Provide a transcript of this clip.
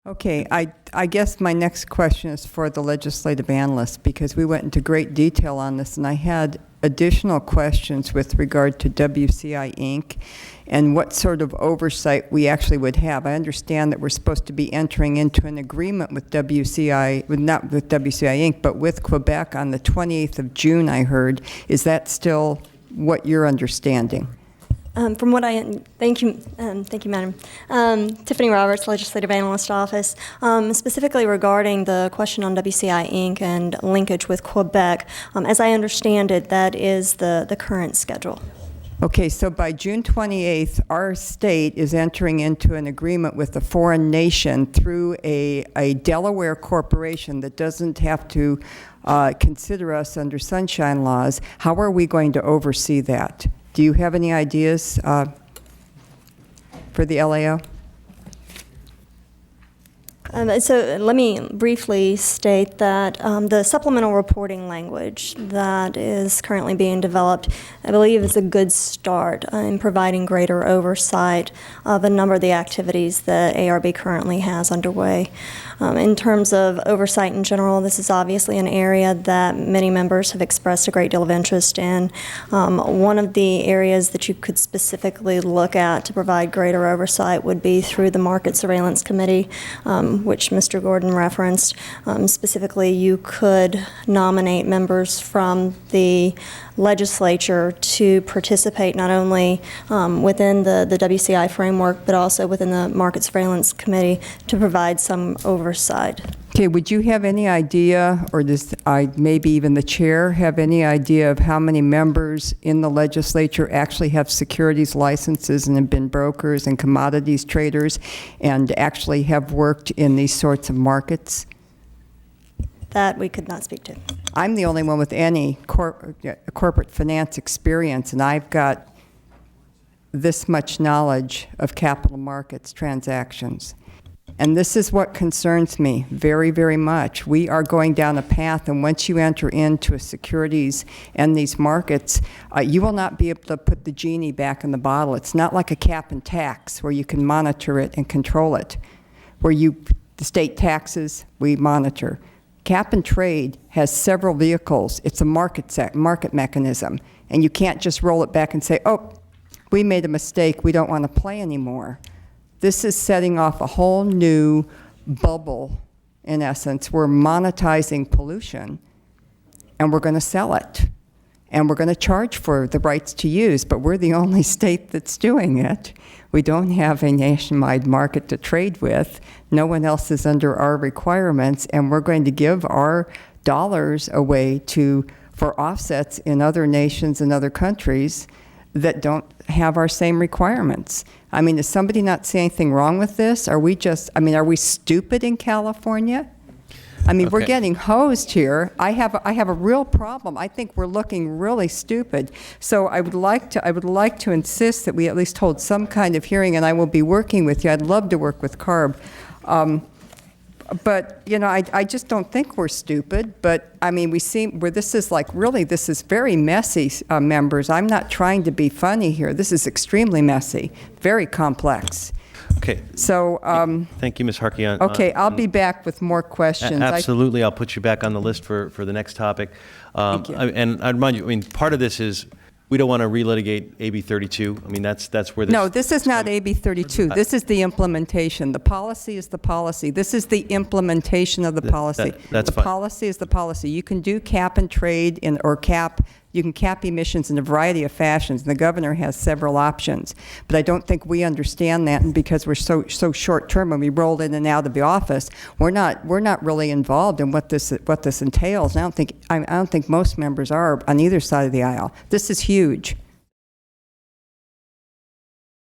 Okay, I guess my next question is for the legislative analyst, because we went into great detail on this, and I had additional questions with regard to WCI Inc. and what sort of oversight we actually would have. I understand that we're supposed to be entering into an agreement with WCI, not with WCI Inc., but with Quebec on the 28th of June, I heard. Is that still what you're understanding? From what thank you, Madam. Tiffany Roberts, Legislative Analyst Office. Specifically regarding the question on WCI Inc. and linkage with Quebec, as I understand it, that is the current schedule. Okay, so by June 28th, our state is entering into an agreement with a foreign nation through a Delaware corporation that doesn't have to consider us under sunshine laws. How are we going to oversee that? Do you have any ideas for the LAO? So let me briefly state that the supplemental reporting language that is currently being developed, I believe, is a good start in providing greater oversight of a number of the activities that ARB currently has underway. In terms of oversight in general, this is obviously an area that many members have expressed a great deal of interest in. One of the areas that you could specifically look at to provide greater oversight would be through the Market Surveillance Committee, which Mr. Gordon referenced. Specifically, you could nominate members from the legislature to participate not only within the WCI framework, but also within the Market Surveillance Committee to provide some oversight. Okay, would you have any idea, or does maybe even the chair have any idea of how many members in the legislature actually have securities licenses and have been brokers and commodities traders and actually have worked in these sorts of markets? That we could not speak to. I'm the only one with any corporate finance experience, and I've got this much knowledge of capital markets transactions. And this is what concerns me very, very much. We are going down a path, and once you enter into a securities and these markets, you will not be able to put the genie back in the bottle. It's not like a cap and tax where you can monitor it and control it, where the state taxes, we monitor. Cap and trade has several vehicles. It's a market mechanism, and you can't just roll it back and say, oh, we made a mistake, we don't want to play anymore. This is setting off a whole new bubble, in essence. We're monetizing pollution, and we're going to sell it. And we're going to charge for the rights to use, but we're the only state that's doing it. We don't have a nationwide market to trade with. No one else is under our requirements, and we're going to give our dollars away for offsets in other nations and other countries that don't have our same requirements. I mean, does somebody not see anything wrong with this? Are we stupid in California? I mean, We're getting hosed here. I have a real problem. I think we're looking really stupid. So I would like to insist that we at least hold some kind of hearing, and I will be working with you. I'd love to work with CARB. But, I just don't think we're stupid. But, I mean, we see where this is this is very messy, members. I'm not trying to be funny here. This is extremely messy, very complex. Okay. So, thank you, Ms. Harkey. Okay, I'll be back with more questions. Absolutely. I'll put you back on the list for the next topic. Thank you. And I remind you, part of this is we don't want to relitigate AB 32. I mean, that's where this... No, this is not AB 32. This is the implementation. The policy is the policy. This is the implementation of the policy. That's the fine. Policy is the policy. You can do cap and trade you can cap emissions in a variety of fashions, and the governor has several options. But I don't think we understand that, and because we're so short-term when we roll in and out of the office, we're not really involved in what this entails. And I don't think most members are on either side of the aisle. This is huge.